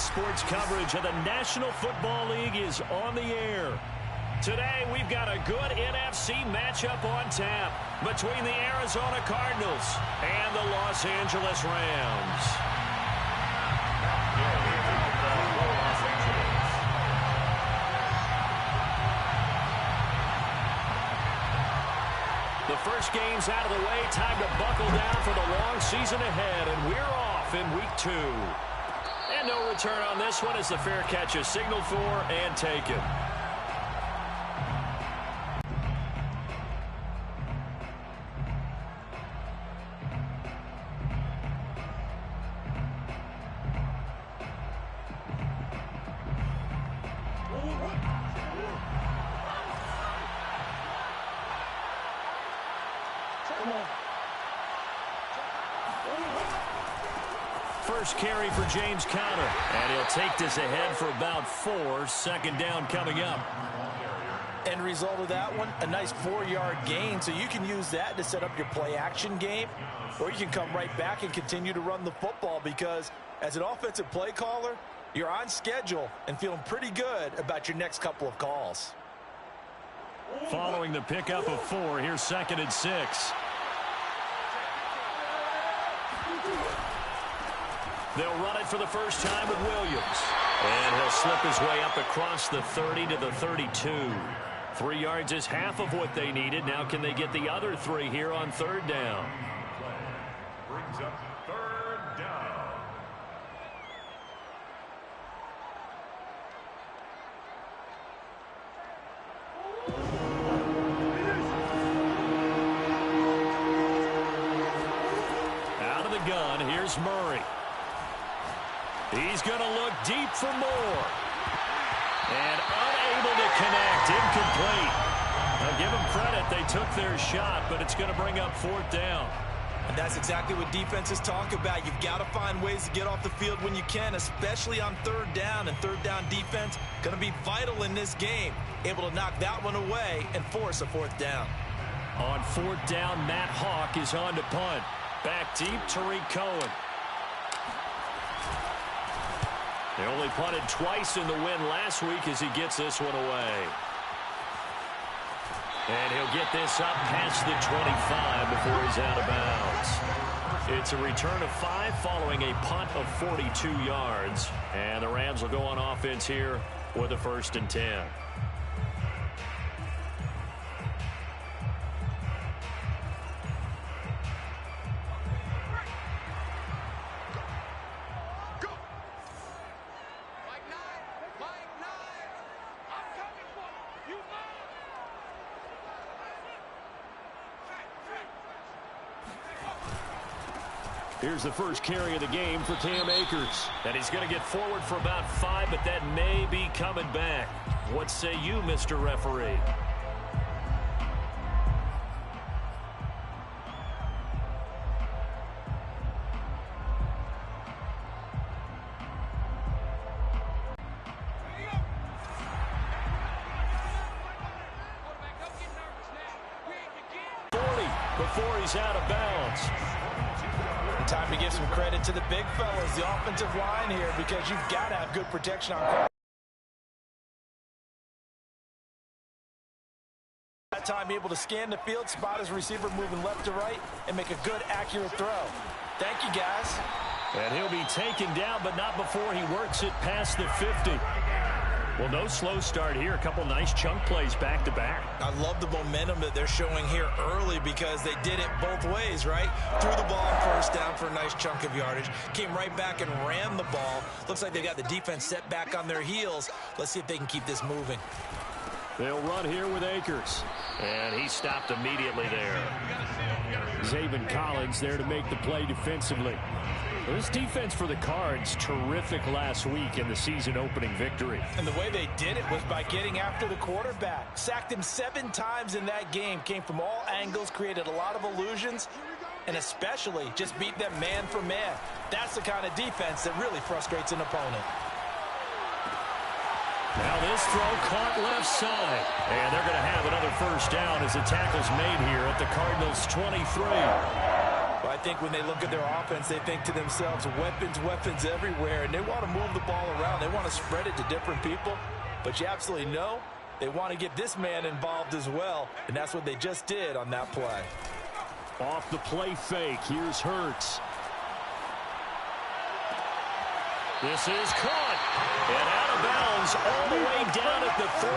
sports coverage of the National Football League is on the air. Today, we've got a good NFC matchup on tap between the Arizona Cardinals and the Los Angeles Rams. The first game's out of the way. Time to buckle down for the long season ahead, and we're off in week 2. And no return on this one as the fair catch is signaled for and taken. First carry for James Conner, and he'll take this ahead for about 4. Second down coming up. End result of that one, a nice 4-yard gain, so you can use that to set up your play-action game, or you can come right back and continue to run the football because as an offensive play caller, you're on schedule and feeling pretty good about your next couple of calls. Following the pickup of 4, here's 2nd and 6. They'll run it for the first time with Williams. And he'll slip his way up across the 30 to the 32. 3 yards is half of what they needed. Now can they get the other 3 here on 3rd down? Brings up 3rd down. Out of the gun, here's Murray. He's going to look deep for more. And unable to connect. Incomplete. I'll give them credit. They took their shot, but it's going to bring up 4th down. And that's exactly what defenses talk about. You've got to find ways to get off the field when you can, especially on 3rd down. And 3rd down defense going to be vital in this game. Able to knock that one away and force a 4th down. On 4th down, Matt Hawk is on to punt. Back deep, Tariq Cohen. They only punted twice in the win last week as he gets this one away. And he'll get this up past the 25 before he's out of bounds. It's a return of 5 following a punt of 42 yards. And the Rams will go on offense here with a 1st and 10. Here's the first carry of the game for Cam Akers. And he's going to get forward for about 5, but that may be coming back. What say you, Mr. Referee? Before he's out of bounds. Time to give some credit to the big fellas, the offensive line here, because you've got to have good protection on that time, be able to scan the field, spot his receiver moving left to right, and make a good, accurate throw. Thank you, guys. And he'll be taken down, but not before he works it past the 50. Well, no slow start here. A couple nice chunk plays back-to-back. I love the momentum that they're showing here early because they did it both ways, right? Threw the ball on 1st down for a nice chunk of yardage. Came right back and ran the ball. Looks like they got the defense set back on their heels. Let's see if they can keep this moving. They'll run here with Akers. And he stopped immediately there. Zaven Collins there to make the play defensively. This defense for the Cards, terrific last week in the season-opening victory. And the way they did it was by getting after the quarterback. Sacked him 7 times in that game. Came from all angles, created a lot of illusions, and especially just beat them man for man. That's the kind of defense that really frustrates an opponent. Now this throw caught left side. And they're going to have another 1st down as the tackle's made here at the Cardinals' 23. Well, I think when they look at their offense, they think to themselves, weapons, weapons everywhere, and they want to move the ball around. They want to spread it to different people, but you absolutely know they want to get this man involved as well, and that's what they just did on that play. Off the play fake, here's Hurts. This is caught, and out of bounds all the way down at the 3.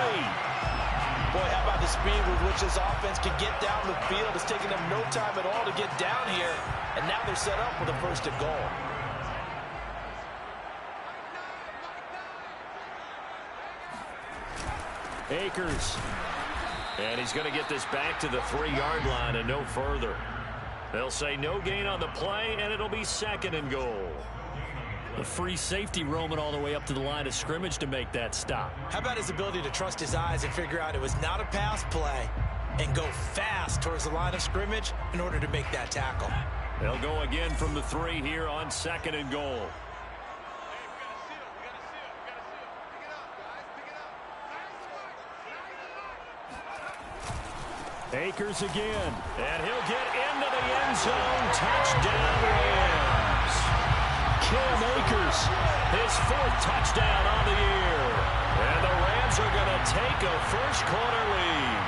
Boy, how about the speed with which this offense can get down the field? It's taking them no time at all to get down here, and now they're set up with a 1st and goal. Akers. And he's going to get this back to the 3-yard line and no further. They'll say no gain on the play, and it'll be 2nd and goal. A free safety roaming all the way up to the line of scrimmage to make that stop. How about his ability to trust his eyes and figure out it was not a pass play and go fast towards the line of scrimmage in order to make that tackle? They'll go again from the 3 here on 2nd and goal. Akers again, and he'll get into the end zone. Touchdown, Rams. Cam Akers, his 4th touchdown on the year. And the Rams are going to take a first-quarter lead.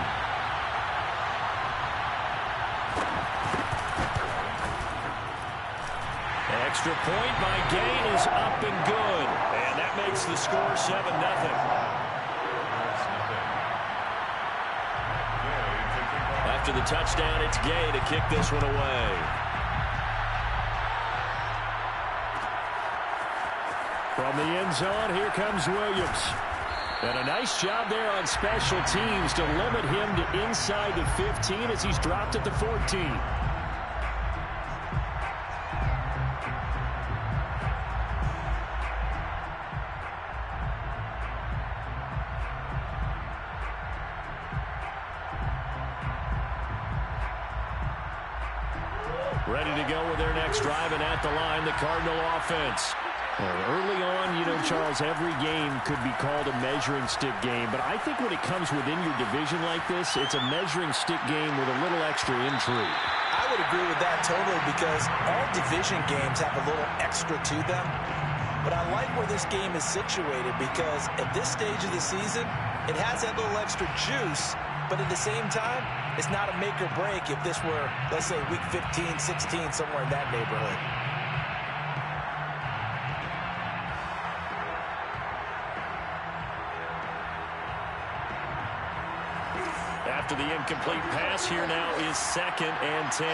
Extra point by Gain is up and good. And that makes the score 7-0. After the touchdown, it's Gay to kick this one away. From the end zone, here comes Williams. And a nice job there on special teams to limit him to inside the 15 as he's dropped at the 14. Ready to go with their next drive, and at the line, the Cardinal offense. Early on, you know, Charles, every game could be called a measuring stick game, but I think when it comes within your division like this, it's a measuring stick game with a little extra intrigue. I would agree with that totally, because all division games have a little extra to them. But I like where this game is situated, because at this stage of the season, it has that little extra juice, but at the same time, it's not a make or break if this were, let's say, week 15, 16, somewhere in that neighborhood. After the incomplete pass, here now is 2nd and 10.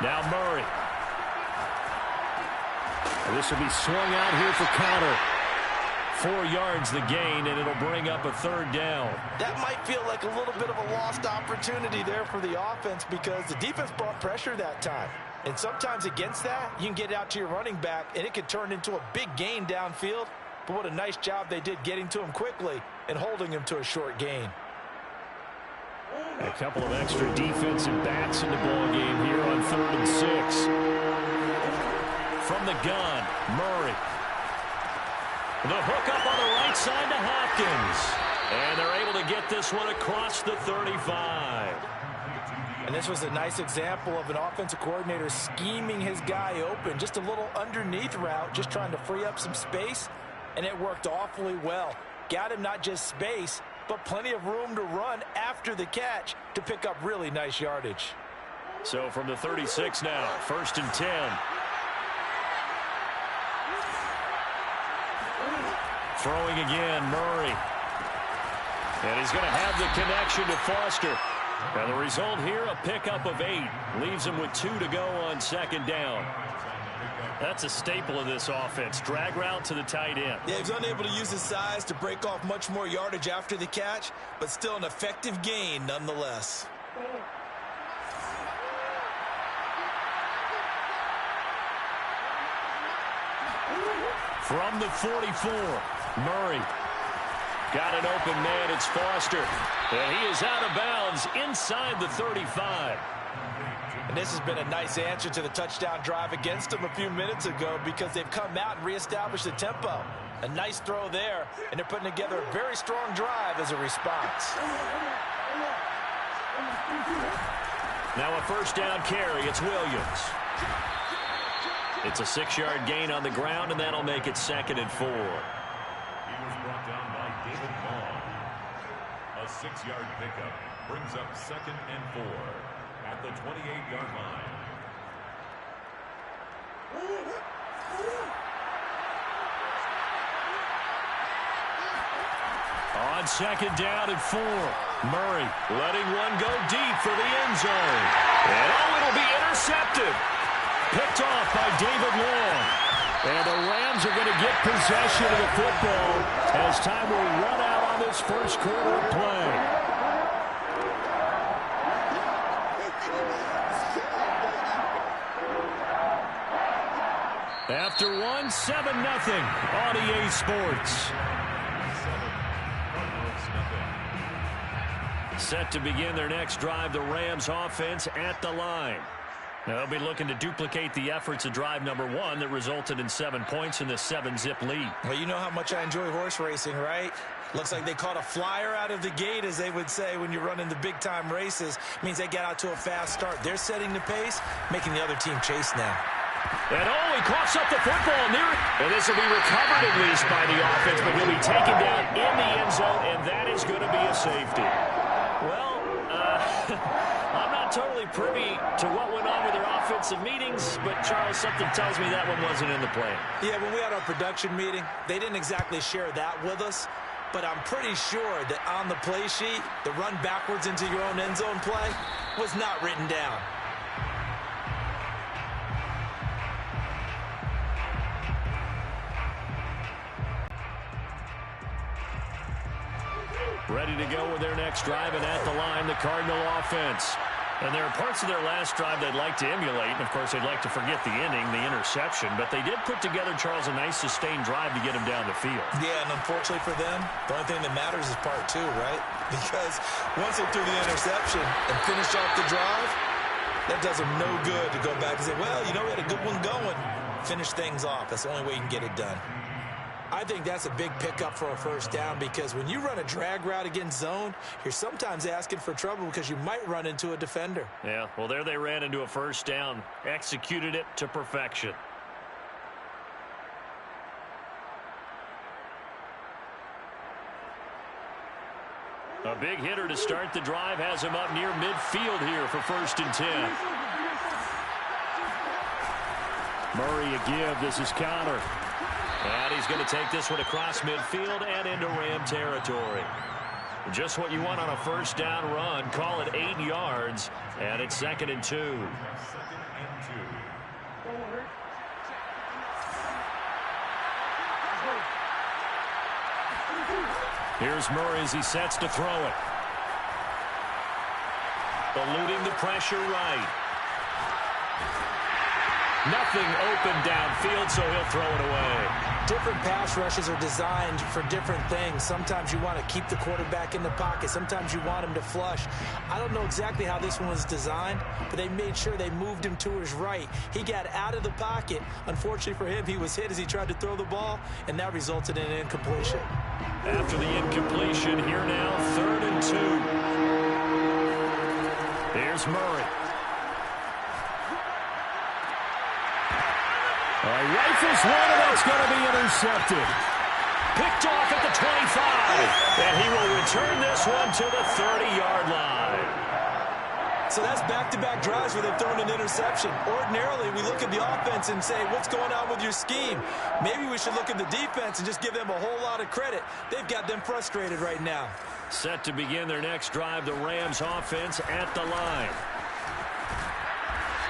Now Murray. And this will be swung out here for counter. 4 yards the gain, and it'll bring up a 3rd down. That might feel like a little bit of a lost opportunity there for the offense, because the defense brought pressure that time. And sometimes against that, you can get out to your running back, and it could turn into a big gain downfield. But what a nice job they did getting to him quickly and holding him to a short gain. A couple of extra defensive backs in the ball game here on 3rd and 6. From the gun, Murray. The hook up on the right side to Hopkins. And they're able to get this one across the 35. And this was a nice example of an offensive coordinator scheming his guy open. Just a little underneath route, just trying to free up some space. And it worked awfully well. Got him not just space, but plenty of room to run after the catch to pick up really nice yardage. So from the 36 now, 1st and 10. Throwing again, Murray. And he's going to have the connection to Foster. And the result here, a pickup of 8. Leaves him with 2 to go on 2nd down. That's a staple of this offense. Drag route to the tight end. Yeah, he was unable to use his size to break off much more yardage after the catch, but still an effective gain nonetheless. From the 44, Murray. Got an open man, it's Foster. And he is out of bounds inside the 35. And this has been a nice answer to the touchdown drive against them a few minutes ago, because they've come out and reestablished the tempo. A nice throw there, and they're putting together a very strong drive as a response. Now a first down carry. It's Williams. It's a 6-yard gain on the ground, and that'll make it 2nd and 4. He was brought down by David Long. A 6-yard pickup brings up 2nd and 4 at the 28-yard line. On 2nd down and 4. Murray letting one go deep for the end zone. And it'll be intercepted. Picked off by David Long. And the Rams are going to get possession of the football as time will run out on this first quarter of play. After one, 7-0 on EA Sports. Set to begin their next drive, the Rams offense at the line. They'll be looking to duplicate the efforts of drive number 1 that resulted in 7 points in the 7-zip lead. Well, you know how much I enjoy horse racing, right? Looks like they caught a flyer out of the gate, as they would say when you're running the big-time races. Means they get out to a fast start. They're setting the pace, making the other team chase now. And he coughs up the football near it. And this will be recovered at least by the offense, but he'll be taken down in the end zone, and that is going to be a safety. Well, I'm not totally privy to what went on with their offensive meetings, but, Charles, something tells me that one wasn't in the plan. Yeah, when we had our production meeting, they didn't exactly share that with us, but I'm pretty sure that on the play sheet, the run backwards into your own end zone play was not written down. Ready to go with their next drive, and at the line, the Cardinal offense. And there are parts of their last drive they'd like to emulate, and, of course, they'd like to forget the inning, the interception. But they did put together, Charles, a nice sustained drive to get him down the field. Yeah, and unfortunately for them, the only thing that matters is part 2, right? Because once they threw the interception and finished off the drive, that does them no good to go back and say, well, you know, we had a good one going. Finish things off. That's the only way you can get it done. I think that's a big pickup for a first down, because when you run a drag route against zone, you're sometimes asking for trouble because you might run into a defender. Yeah, well, there they ran into a first down, executed it to perfection. A big hitter to start the drive has him up near midfield here for 1st and 10. Murray a give. This is Connor. And he's going to take this one across midfield and into Ram territory. Just what you want on a first down run. Call it 8 yards, and it's 2nd and 2. Here's Murray as he sets to throw it. Eluding the pressure right. Nothing open downfield, so he'll throw it away. Different pass rushes are designed for different things. Sometimes you want to keep the quarterback in the pocket. Sometimes you want him to flush. I don't know exactly how this one was designed, but they made sure they moved him to his right. He got out of the pocket. Unfortunately for him, he was hit as he tried to throw the ball, and that resulted in an incompletion. After the incompletion, here now, 3rd and 2. Here's Murray. Rifles one, and that's going to be intercepted. Picked off at the 25. And he will return this one to the 30-yard line. So that's back-to-back drives where they've thrown an interception. Ordinarily, we look at the offense and say, what's going on with your scheme? Maybe we should look at the defense and just give them a whole lot of credit. They've got them frustrated right now. Set to begin their next drive, the Rams offense at the line.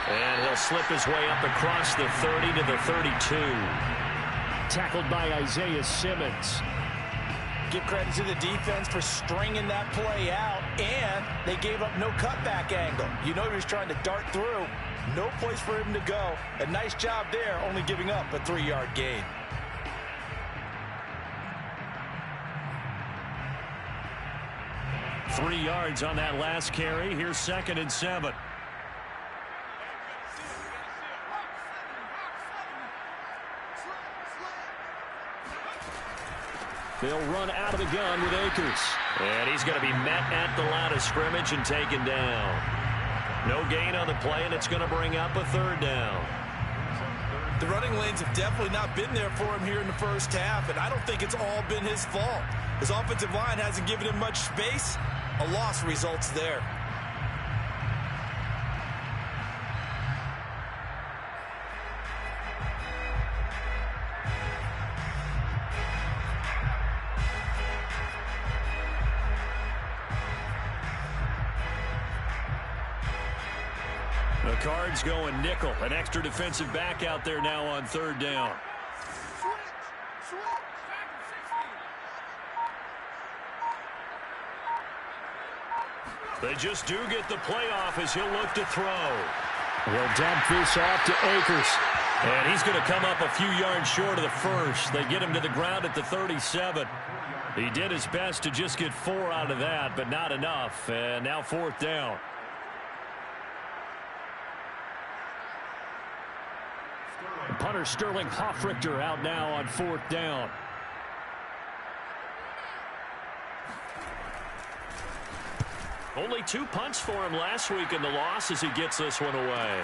And he'll slip his way up across the 30 to the 32. Tackled by Isaiah Simmons. Give credit to the defense for stringing that play out, and they gave up no cutback angle. You know he was trying to dart through. No place for him to go. A nice job there, only giving up a 3-yard gain. Three yards on that last carry. Here's 2nd and 7. They'll run out of the gun with Akers. And he's going to be met at the line of scrimmage and taken down. No gain on the play, and it's going to bring up a third down. The running lanes have definitely not been there for him here in the first half, and I don't think it's all been his fault. His offensive line hasn't given him much space. A loss results there. The Cards going nickel. An extra defensive back out there now on third down. They just do get the playoff as he'll look to throw. He'll dump this off to Akers. And he's going to come up a few yards short of the first. They get him to the ground at the 37. He did his best to just get 4 out of that, but not enough. And now fourth down. Punter Sterling Hoffrichter out now on fourth down. Only 2 punts for him last week in the loss as he gets this one away.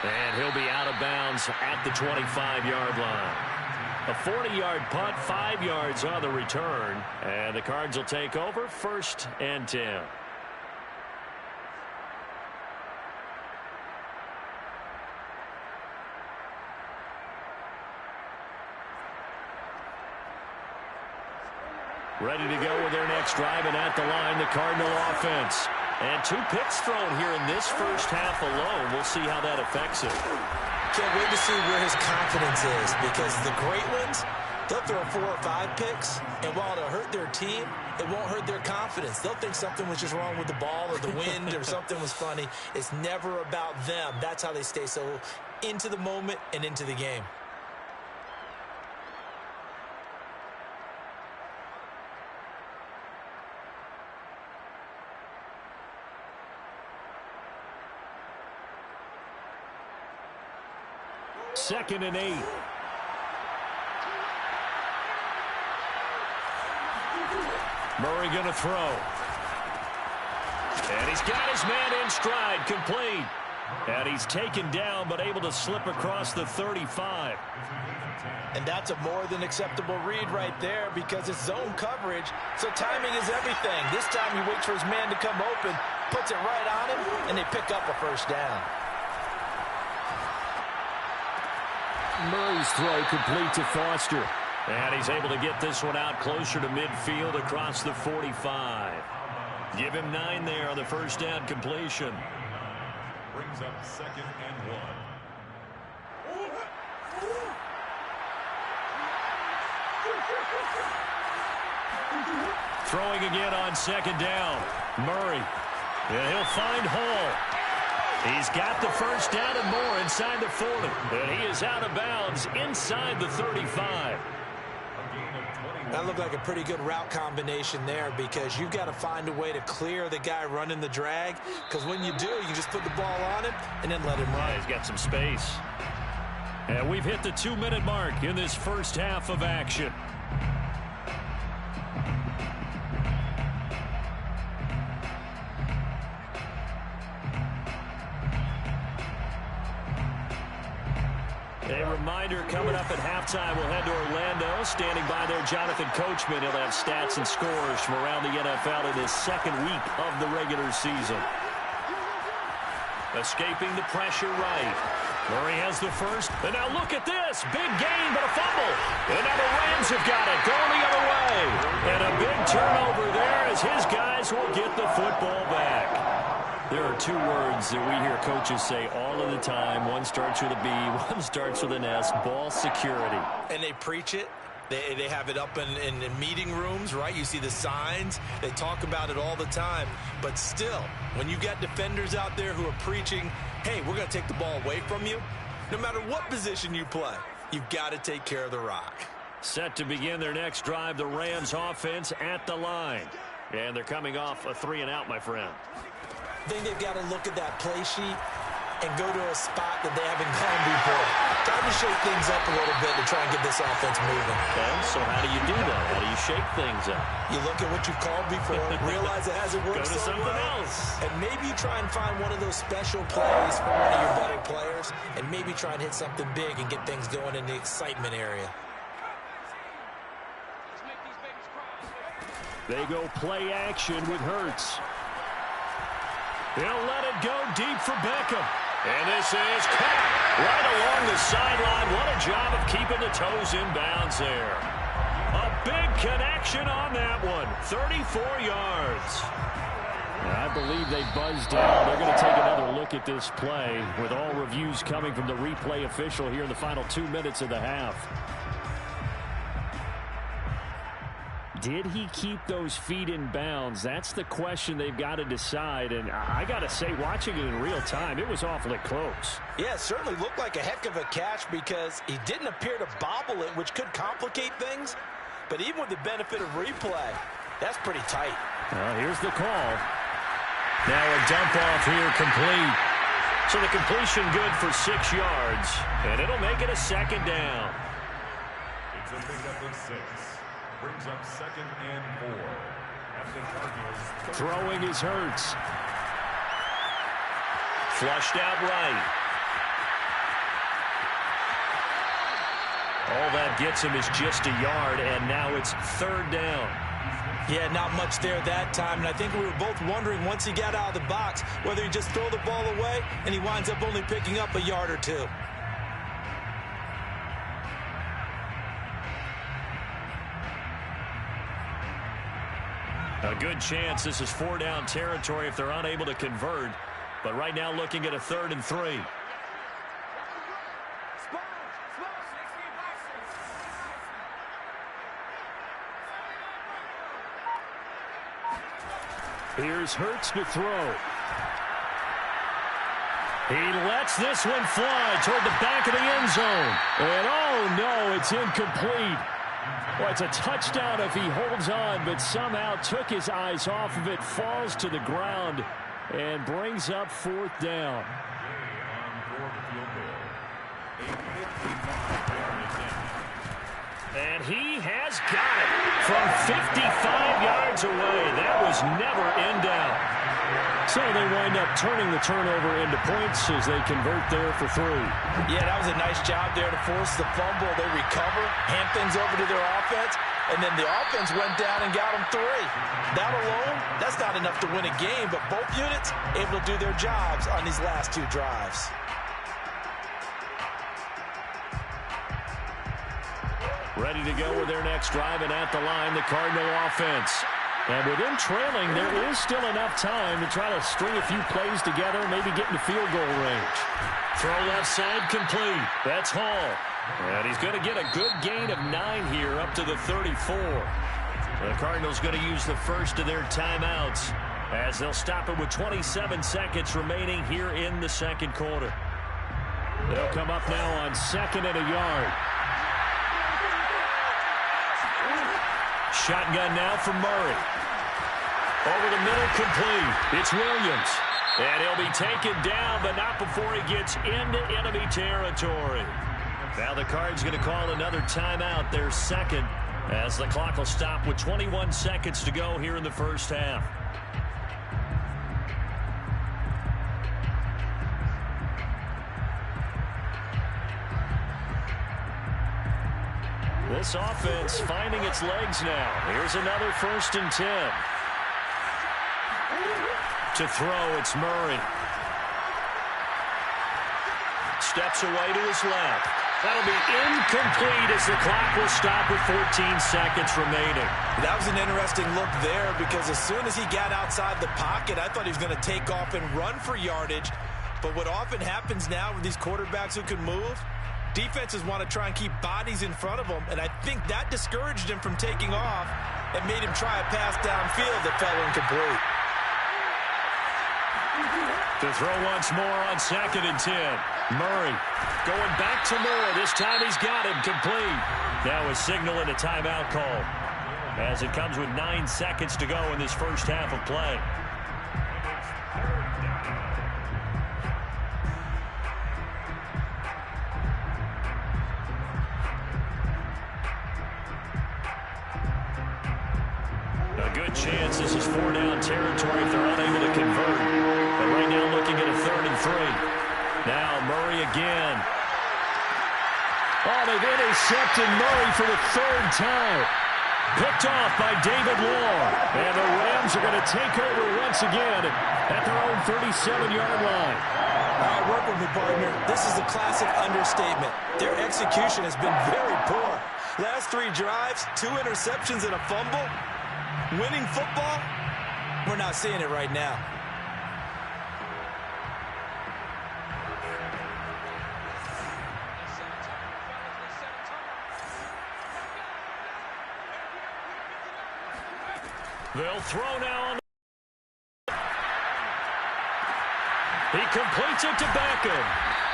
And he'll be out of bounds at the 25-yard line. A 40-yard punt, 5 yards on the return. And the Cards will take over, 1st and 10. Ready to go with their next drive, and at the line, the Cardinal offense. And 2 picks thrown here in this first half alone. We'll see how that affects him. Can't wait to see where his confidence is, because the great ones, they'll throw 4 or 5 picks, and while it'll hurt their team, it won't hurt their confidence. They'll think something was just wrong with the ball or the wind or something was funny. It's never about them. That's how they stay so into the moment and into the game. Second and 8. Murray going to throw. And he's got his man in stride, complete. And he's taken down, but able to slip across the 35. And that's a more than acceptable read right there, because it's zone coverage, so timing is everything. This time he waits for his man to come open, puts it right on him, and they pick up a first down. Murray's throw complete to Foster. And he's able to get this one out closer to midfield across the 45. Give him 9 there on the first down completion. Brings up 2nd and 1. Throwing again on 2nd down. Murray. And he'll find Hall. He's got the first down and more inside the 40. And he is out of bounds inside the 35. That looked like a pretty good route combination there, because you've got to find a way to clear the guy running the drag, because when you do, you just put the ball on him and then let him run. Yeah, he's got some space. And we've hit the 2-minute mark in this first half of action. A reminder, coming up at halftime, we'll head to Orlando. Standing by there, Jonathan Coachman. He'll have stats and scores from around the NFL in his 2nd week of the regular season. Escaping the pressure right. Murray has the first. And now look at this. Big gain, but a fumble. And now the Rams have got it. Going the other way. And a big turnover there as his guys will get the football back. There are 2 words that we hear coaches say all of the time. One starts with a B, one starts with an S. Ball security. And they preach it. They have it up in meeting rooms, right? You see the signs. They talk about it all the time. But still, when you got defenders out there who are preaching, hey, we're going to take the ball away from you, no matter what position you play, you've got to take care of the rock. Set to begin their next drive, the Rams offense at the line. And they're coming off a 3-and-out, my friend. I think they've got to look at that play sheet and go to a spot that they haven't gone before. Time to shake things up a little bit to try and get this offense moving. Okay, so how do you do that? How do you shake things up? You look at what you've called before, realize it hasn't worked Go to so something well, else. and maybe you try and find one of those special plays from one of your better players, and maybe try and hit something big and get things going in the excitement area. They go play action with Hurts. He'll let it go deep for Beckham. And this is caught right along the sideline. What a job of keeping the toes in bounds there. A big connection on that one. 34 yards. I believe they buzzed down. They're going to take another look at this play with all reviews coming from the replay official here in the final 2 minutes of the half. Did he keep those feet in bounds? That's the question they've got to decide. And I got to say, watching it in real time, it was awfully close. Yeah, it certainly looked like a heck of a catch because he didn't appear to bobble it, which could complicate things. But even with the benefit of replay, that's pretty tight. Here's the call. Now a dump off here complete. So the completion good for 6 yards. And it'll make it a second down. It's a pickup of 6. Brings up 2nd and 4. At the Cardinals. Throwing is Hurts. Flushed out right. All that gets him is just a yard, and now it's 3rd down. Yeah, not much there that time, and I think we were both wondering once he got out of the box whether he just throw the ball away and he winds up only picking up a yard or two. A good chance this is 4-down territory if they're unable to convert. But right now looking at a 3rd and 3. Here's Hurts to throw. He lets this one fly toward the back of the end zone. And oh no, it's incomplete. Well, it's a touchdown if he holds on, but somehow took his eyes off of it, falls to the ground, and brings up 4th down. And he has got it from 55 yards away. That was never in doubt. So they wind up turning the turnover into points as they convert there for 3. Yeah, that was a nice job there to force the fumble. They recover, hand things over to their offense, and then the offense went down and got them 3. That alone, that's not enough to win a game, but both units able to do their jobs on these last 2 drives. Ready to go with their next drive, and at the line, the Cardinal offense. And with them trailing, there is still enough time to try to string a few plays together, maybe get into field goal range. Throw left side complete. That's Hall. And he's going to get a good gain of 9 here up to the 34. The Cardinals going to use the first of their timeouts as they'll stop it with 27 seconds remaining here in the 2nd quarter. They'll come up now on 2nd and a yard. Shotgun now for Murray. Over the middle, complete. It's Williams. And he'll be taken down, but not before he gets into enemy territory. Now the Cards going to call another timeout, their 2nd, as the clock will stop with 21 seconds to go here in the first half. This offense finding its legs now. Here's another 1st and 10. To throw, it's Murray. Steps away to his left. That'll be incomplete as the clock will stop with 14 seconds remaining. That was an interesting look there because as soon as he got outside the pocket, I thought he was going to take off and run for yardage. But what often happens now with these quarterbacks who can move, defenses want to try and keep bodies in front of them, and I think that discouraged him from taking off and made him try a pass downfield that fell incomplete. To throw once more on 2nd and 10. Murray going back to Moore. This time he's got him complete. Now a signal and a timeout call as it comes with 9 seconds to go in this first half of play. defense, this is 4-down territory if they're unable to convert. But right now looking at a 3rd and 3. Now Murray again. Oh, they've intercepted Murray for the 3rd time. Picked off by David Long. And the Rams are going to take over once again at their own 37-yard line. All right, work with me, partner. This is a classic understatement. Their execution has been very poor. Last 3 drives, 2 interceptions and a fumble. Winning football? We're not seeing it right now. They'll throw now on. He completes it to Beckham.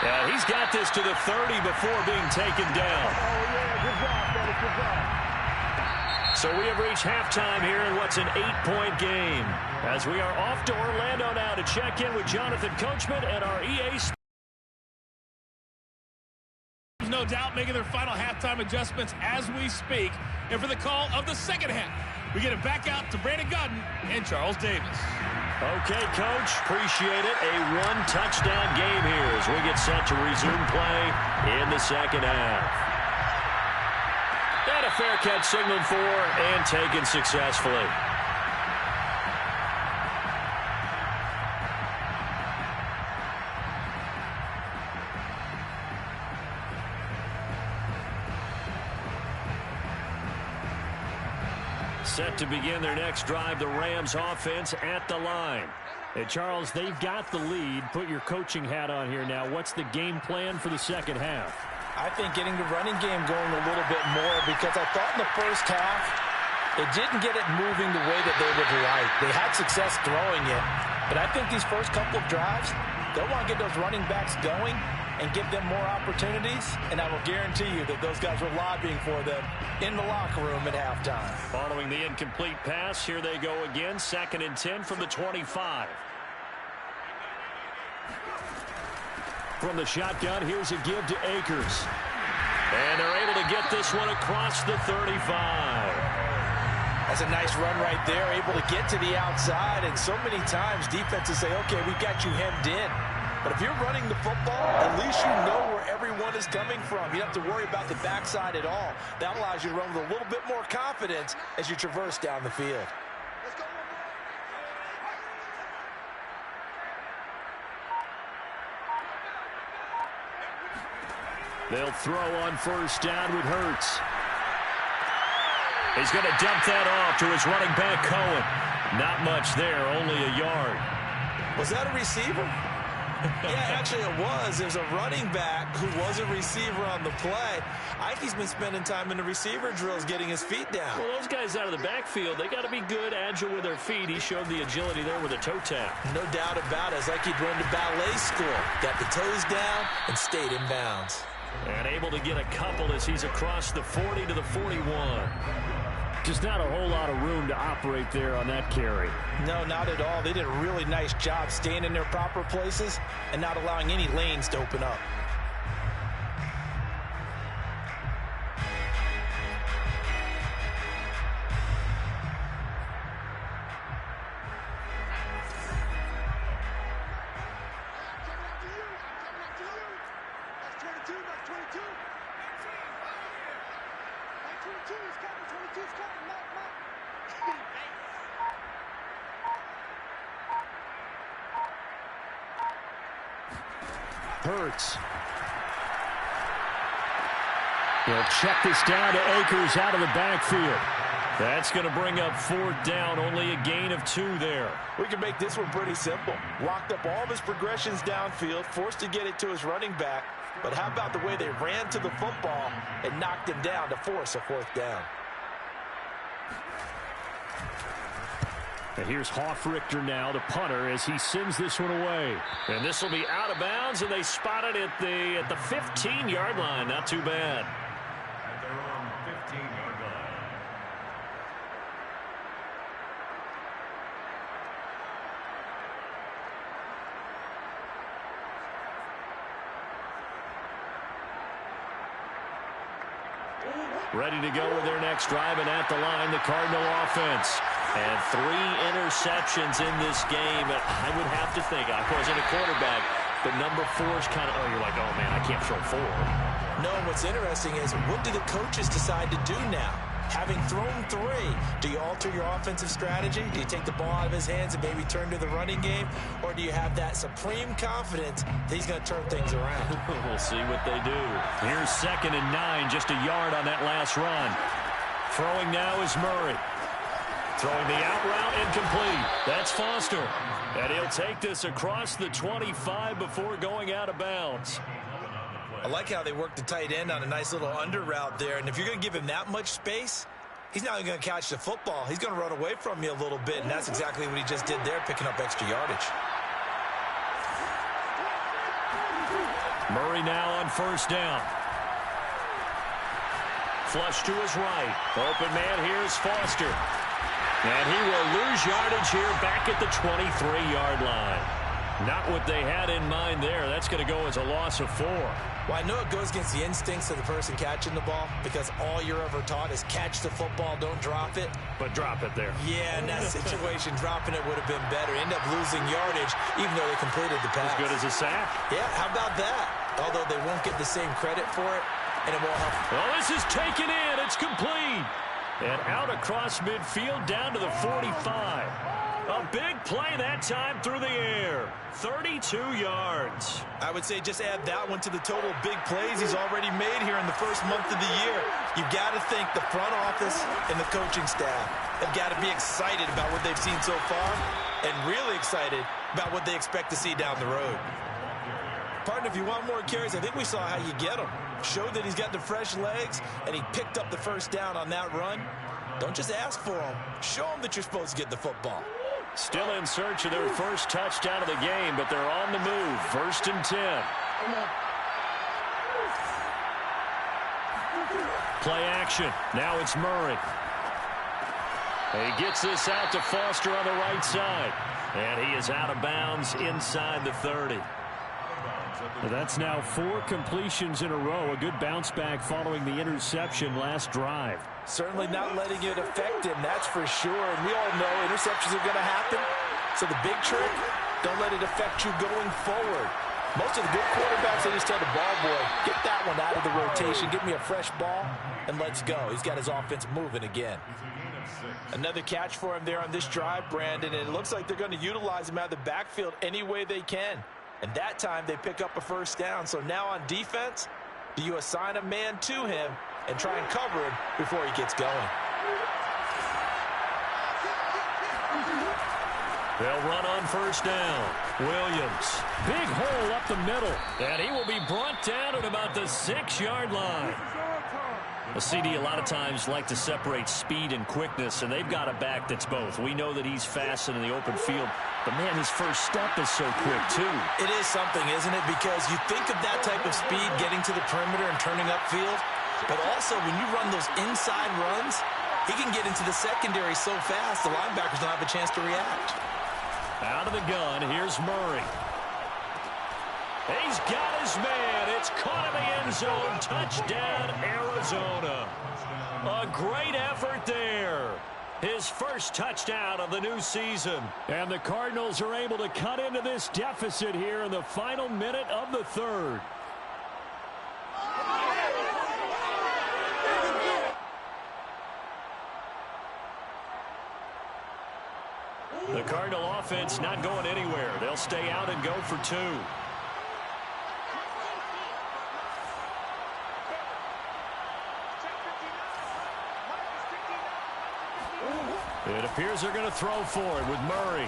And he's got this to the 30 before being taken down. So we have reached halftime here in what's an 8-point game. As we are off to Orlando now to check in with Jonathan Coachman and our EA Sports. No doubt making their final halftime adjustments as we speak. And for the call of the second half, we get it back out to Brandon Godden and Charles Davis. Okay, Coach. Appreciate it. A 1-touchdown game here as we get set to resume play in the second half. And a fair catch signaled for and taken successfully. Set to begin their next drive, the Rams offense at the line. Hey, Charles, they've got the lead. Put your coaching hat on here now. What's the game plan for the second half? I think getting the running game going a little bit more, because I thought in the first half it didn't get it moving the way that they would like. They had success throwing it, but I think these first couple of drives, they'll want to get those running backs going and give them more opportunities, and I will guarantee you that those guys were lobbying for them in the locker room at halftime. Following the incomplete pass, here they go again, 2nd and 10 from the 25. From the shotgun, here's a give to Akers. And they're able to get this one across the 35. That's a nice run right there, able to get to the outside, and so many times defenses say, okay, we've got you hemmed in. But if you're running the football, at least you know where everyone is coming from. You don't have to worry about the backside at all. That allows you to run with a little bit more confidence as you traverse down the field. They'll throw on 1st down with Hurts. He's going to dump that off to his running back, Cohen. Not much there, only a yard. Was that a receiver? Yeah, actually it was. There's a running back who was a receiver on the play. I think he's been spending time in the receiver drills getting his feet down. Well, those guys out of the backfield, they got to be good, agile with their feet. He showed the agility there with a toe tap. No doubt about it. It's like he'd run to ballet school. Got the toes down and stayed in bounds. And able to get a couple as he's across the 40 to the 41. Just not a whole lot of room to operate there on that carry. No, not at all. They did a really nice job staying in their proper places and not allowing any lanes to open up. Hurts. They'll check this down to Akers out of the backfield. That's going to bring up 4th down, only a gain of 2 there. We can make this one pretty simple. Locked up all of his progressions downfield, forced to get it to his running back. But how about the way they ran to the football and knocked him down to force a 4th down? And here's Hoffrichter now, the punter, as he sends this one away. And this will be out of bounds, and they spot it at the 15-yard line. Not too bad. At their own 15-yard line. Ready to go with their next drive, and at the line, the Cardinal offense. And 3 interceptions in this game. I would have to think, I wasn't a quarterback, but number 4 is kind of, you're like, oh, man, I can't throw 4. No, what's interesting is, what do the coaches decide to do now? Having thrown 3, do you alter your offensive strategy? Do you take the ball out of his hands and maybe turn to the running game? Or do you have that supreme confidence that he's going to turn things around? We'll see what they do. Here's 2nd and 9, just a yard on that last run. Throwing now is Murray. Throwing the out route, incomplete. That's Foster. And he'll take this across the 25 before going out of bounds. I like how they work the tight end on a nice little under route there. And if you're going to give him that much space, he's not going to catch the football. He's going to run away from you a little bit, and that's exactly what he just did there, picking up extra yardage. Murray now on 1st down. Flush to his right. Open man, here's Foster. And he will lose yardage here back at the 23-yard line. Not what they had in mind there. That's going to go as a loss of 4. Well, I know it goes against the instincts of the person catching the ball, because all you're ever taught is catch the football, don't drop it. But drop it there. Yeah, in that situation, dropping it would have been better. End up losing yardage, even though they completed the pass. As good as a sack. Yeah, how about that? Although they won't get the same credit for it, and it won't help. Well, this is taken in. It's complete. And out across midfield down to the 45. A big play that time through the air. 32 yards. I would say just add that one to the total big plays he's already made here in the first month of the year. You've got to think the front office and the coaching staff have got to be excited about what they've seen so far, and really excited about what they expect to see down the road. Partner, if you want more carries, I think we saw how you get them. Showed that he's got the fresh legs, and he picked up the 1st down on that run. Don't just ask for them. Show them that you're supposed to get the football. Still in search of their first touchdown of the game, but they're on the move. 1st and 10. Play action. Now it's Murray. He gets this out to Foster on the right side. And he is out of bounds inside the 30. That's now 4 completions in a row. A good bounce back following the interception last drive. Certainly not letting it affect him, that's for sure. And we all know interceptions are going to happen. So the big trick, don't let it affect you going forward. Most of the good quarterbacks, they just tell the ball boy, get that one out of the rotation, give me a fresh ball, and let's go. He's got his offense moving again. Another catch for him there on this drive, Brandon, and it looks like they're going to utilize him out of the backfield any way they can. And that time they pick up a 1st down. So now on defense, do you assign a man to him and try and cover him before he gets going? They'll run on 1st down. Williams, big hole up the middle. And he will be brought down at about the 6-yard line. A CD a lot of times like to separate speed and quickness, and they've got a back that's both. We know that he's fast in the open field, but man, his first step is so quick too. It is something, isn't it? Because you think of that type of speed getting to the perimeter and turning upfield, but also when you run those inside runs, he can get into the secondary so fast the linebackers don't have a chance to react. Out of the gun, here's Murray. He's got his man. It's caught in the end zone. Touchdown, Arizona. A great effort there. His first touchdown of the new season. And the Cardinals are able to cut into this deficit here in the final minute of the 3rd. The Cardinal offense not going anywhere. They'll stay out and go for 2. It appears they're going to throw for it with Murray.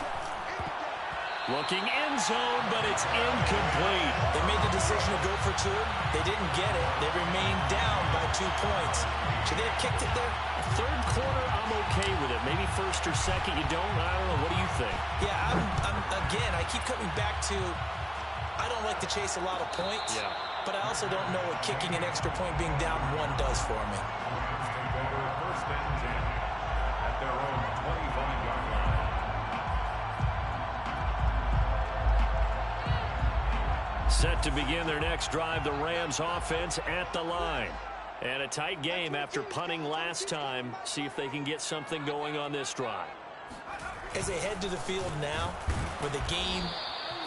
Looking end zone, but it's incomplete. They made the decision to go for 2. They didn't get it. They remained down by 2 points. Should they have kicked it there? 3rd quarter, I'm okay with it. Maybe 1st or 2nd, you don't. I don't know. What do you think? Yeah, again, I keep coming back to, I don't like to chase a lot of points. Yeah. But I also don't know what kicking an extra point being down 1 does for me. First and 10 at their own 25-yard line. Set to begin their next drive, the Rams offense at the line. And a tight game after punting last time. See if they can get something going on this drive. As they head to the field now, with the game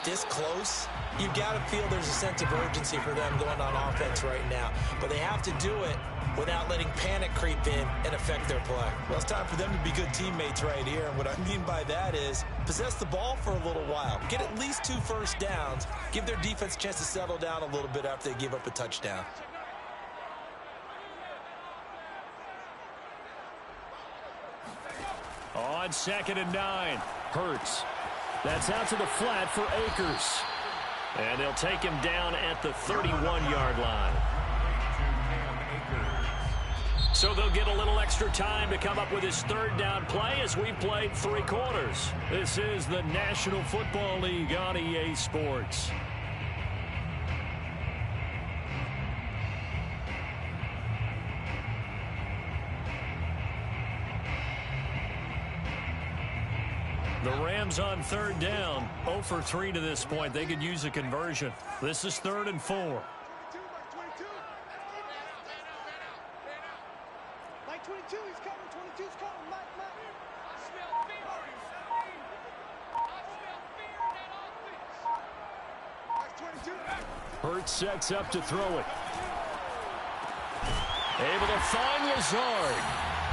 this close, you've got to feel there's a sense of urgency for them going on offense right now. But they have to do it without letting panic creep in and affect their play. Well, it's time for them to be good teammates right here. And what I mean by that is possess the ball for a little while. Get at least 2 first downs. Give their defense a chance to settle down a little bit after they give up a touchdown. On 2nd and 9, Hurts. That's out to the flat for Akers. And they'll take him down at the 31-yard line. So they'll get a little extra time to come up with his 3rd down play as we've played 3 quarters. This is the National Football League on EA Sports. The Rams on 3rd down, 0 for 3 to this point. They could use a conversion. This is 3rd and 4. Hurts sets up to throw it. Able to find Lazard.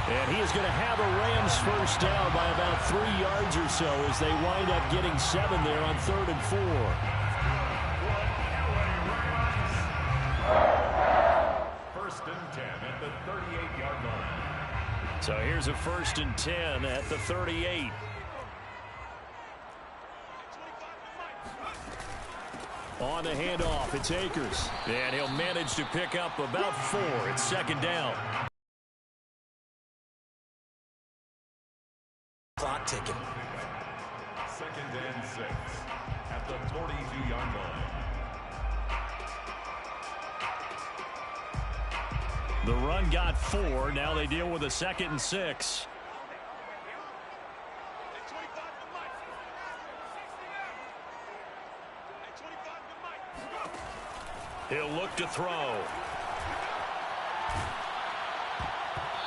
And he is going to have a Rams first down by about 3 yards or so as they wind up getting 7 there on 3rd and 4. First and 10 at the 38-yard line. So here's a 1st and 10 at the 38. On the handoff, it's Akers. And he'll manage to pick up about 4. It's 2nd down. Clock ticking. 2nd and 6 at the 42-yard line. The run got 4. Now they deal with a 2nd and 6. He'll look to throw.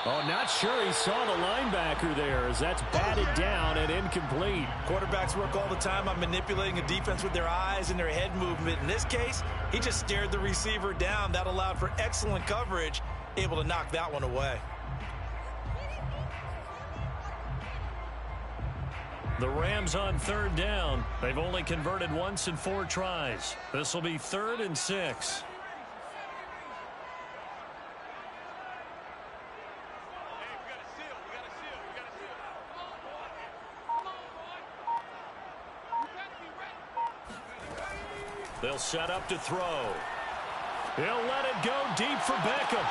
Oh, not sure he saw the linebacker there as that's batted down and incomplete. Quarterbacks work all the time on manipulating a defense with their eyes and their head movement. In this case, he just stared the receiver down. That allowed for excellent coverage, able to knock that one away. The Rams on 3rd down. They've only converted once in 4 tries. This will be 3rd and 6. They'll set up to throw. He'll let it go deep for Beckham.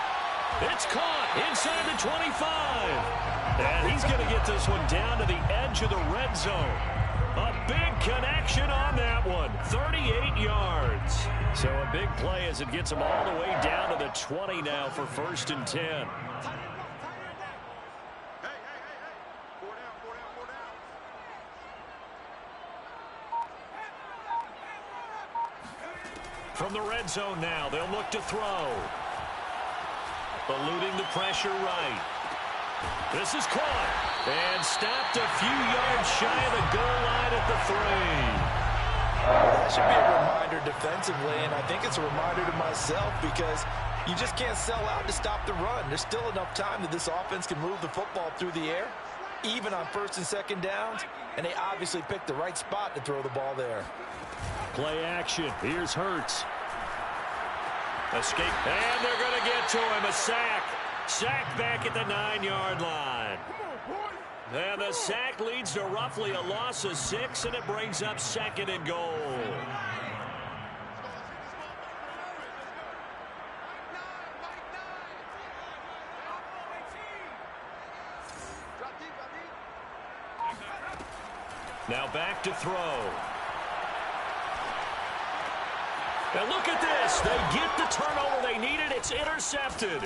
It's caught inside the 25. And he's going to get this one down to the edge of the red zone. A big connection on that one. 38 yards. So a big play as it gets him all the way down to the 20 now for 1st and 10. From the red zone now, they'll look to throw. Eluding the pressure right. This is caught and stopped a few yards shy of the goal line at the 3. That should be a reminder defensively, and I think it's a reminder to myself because you just can't sell out to stop the run. There's still enough time that this offense can move the football through the air, even on 1st and 2nd downs, and they obviously picked the right spot to throw the ball there. Play action. Here's Hurts. Escape. And they're going to get to him. A sack. Sack back at the 9-yard line. And the sack leads to roughly a loss of 6, and it brings up 2nd and goal. Now back to throw. And look at this. They get the turnover they needed. It's intercepted.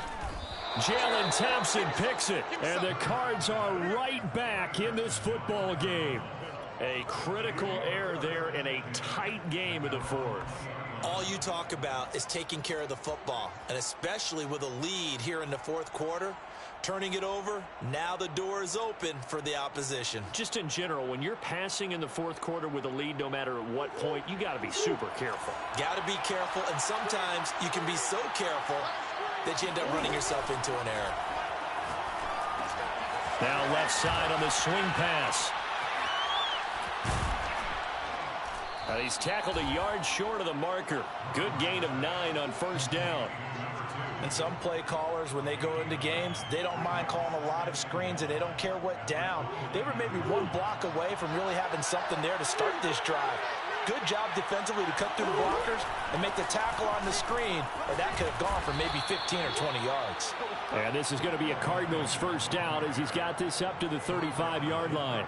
Jalen Thompson picks it. And the Cards are right back in this football game. A critical error there in a tight game in the 4th. All you talk about is taking care of the football, and especially with a lead here in the 4th quarter. Turning it over, now the door is open for the opposition. Just in general, when you're passing in the fourth quarter with a lead, no matter at what point, you got to be super careful. Got to be careful, and sometimes you can be so careful that you end up running yourself into an error. Now left side on the swing pass. And he's tackled a yard short of the marker. Good gain of 9 on first down. And some play callers, when they go into games, they don't mind calling a lot of screens, and they don't care what down. They were maybe one block away from really having something there to start this drive. Good job defensively to cut through the blockers and make the tackle on the screen, or that could have gone for maybe 15 or 20 yards. And this is going to be a Cardinals first down as he's got this up to the 35-yard line.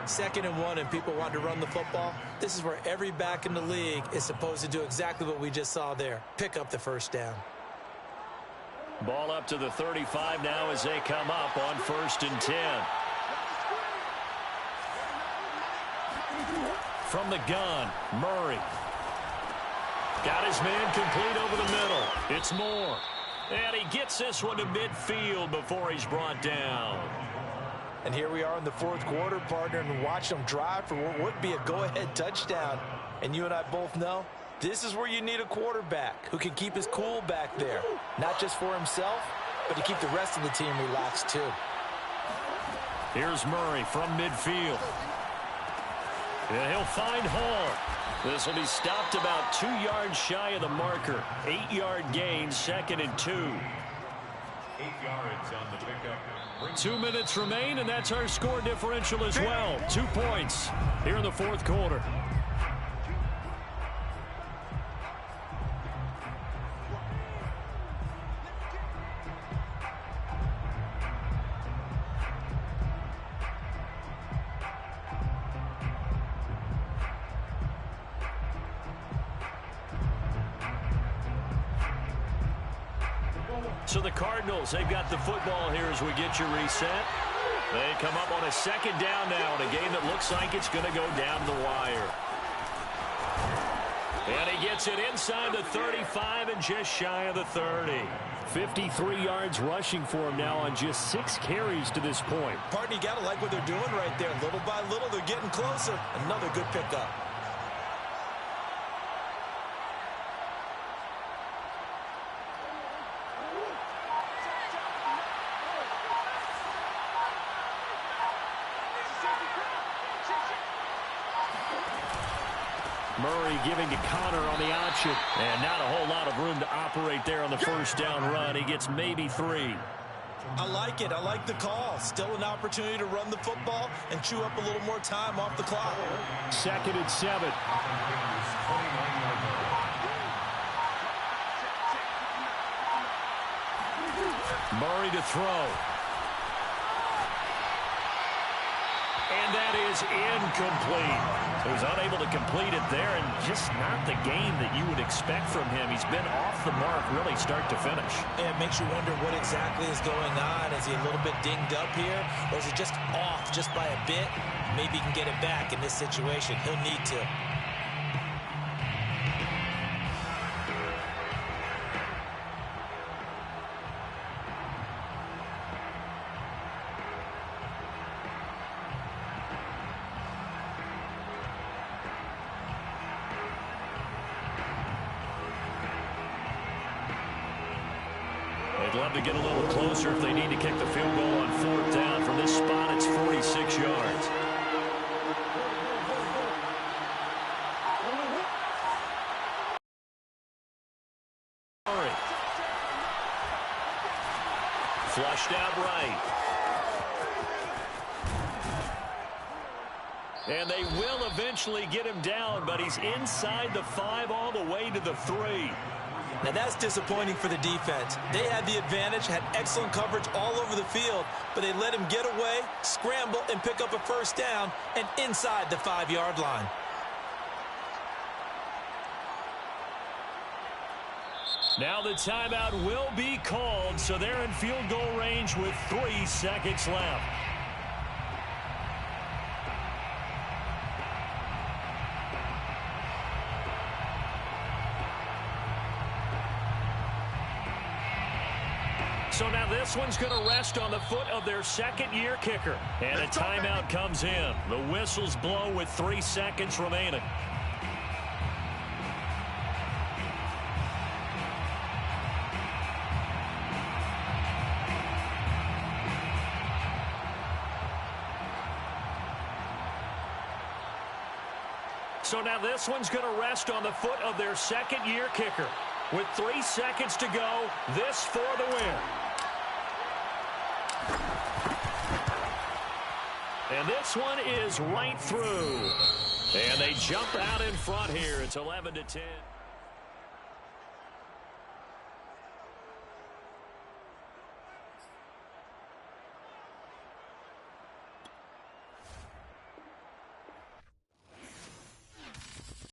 2nd and 1, and people want to run the football. This is where every back in the league is supposed to do exactly what we just saw there. Pick up the first down. Ball up to the 35 now as they come up on 1st and 10. From the gun, Murray. Got his man complete over the middle. It's Moore. And he gets this one to midfield before he's brought down. And here we are in the fourth quarter, partner, and watch them drive for what would be a go-ahead touchdown. And you and I both know this is where you need a quarterback who can keep his cool back there. Not just for himself, but to keep the rest of the team relaxed too. Here's Murray from midfield. And he'll find Hall. This will be stopped about 2 yards shy of the marker. 8-yard gain, 2nd and 2. 8 yards on the pickup. 2 minutes remain, and that's our score differential as well. 2 points here in the fourth quarter. So the Cardinals, they've got the football here as we get you reset. They come up on a 2nd down now in a game that looks like it's going to go down the wire. And he gets it inside the 35 and just shy of the 30. 53 yards rushing for him now on just 6 carries to this point. Partner, you got to like what they're doing right there. Little by little, they're getting closer. Another good pickup. Murray giving to Connor on the option. And not a whole lot of room to operate there on the first down run. He gets maybe 3. I like it. I like the call. Still an opportunity to run the football and chew up a little more time off the clock. 2nd and 7. Murray to throw. And that is incomplete. He was unable to complete it there, and just not the game that you would expect from him. He's been off the mark really start to finish. And it makes you wonder what exactly is going on. Is he a little bit dinged up here, or is he just off just by a bit? Maybe he can get it back in this situation. He'll need to. They'd love to get a little closer if they need to kick the field goal on 4th down. From this spot, it's 46 yards. Murray. Flushed out right. And they will eventually get him down, but he's inside the 5 all the way to the 3. Now that's disappointing for the defense. They had the advantage, had excellent coverage all over the field, but they let him get away, scramble, and pick up a first down, and inside the 5-yard line. Now the timeout will be called, so they're in field goal range with 3 seconds left. So now this one's going to rest on the foot of their second-year kicker. And a timeout comes in. The whistles blow with 3 seconds remaining. So now this one's going to rest on the foot of their second-year kicker. With 3 seconds to go, this for the win. And this one is right through. And they jump out in front here. It's 11-10.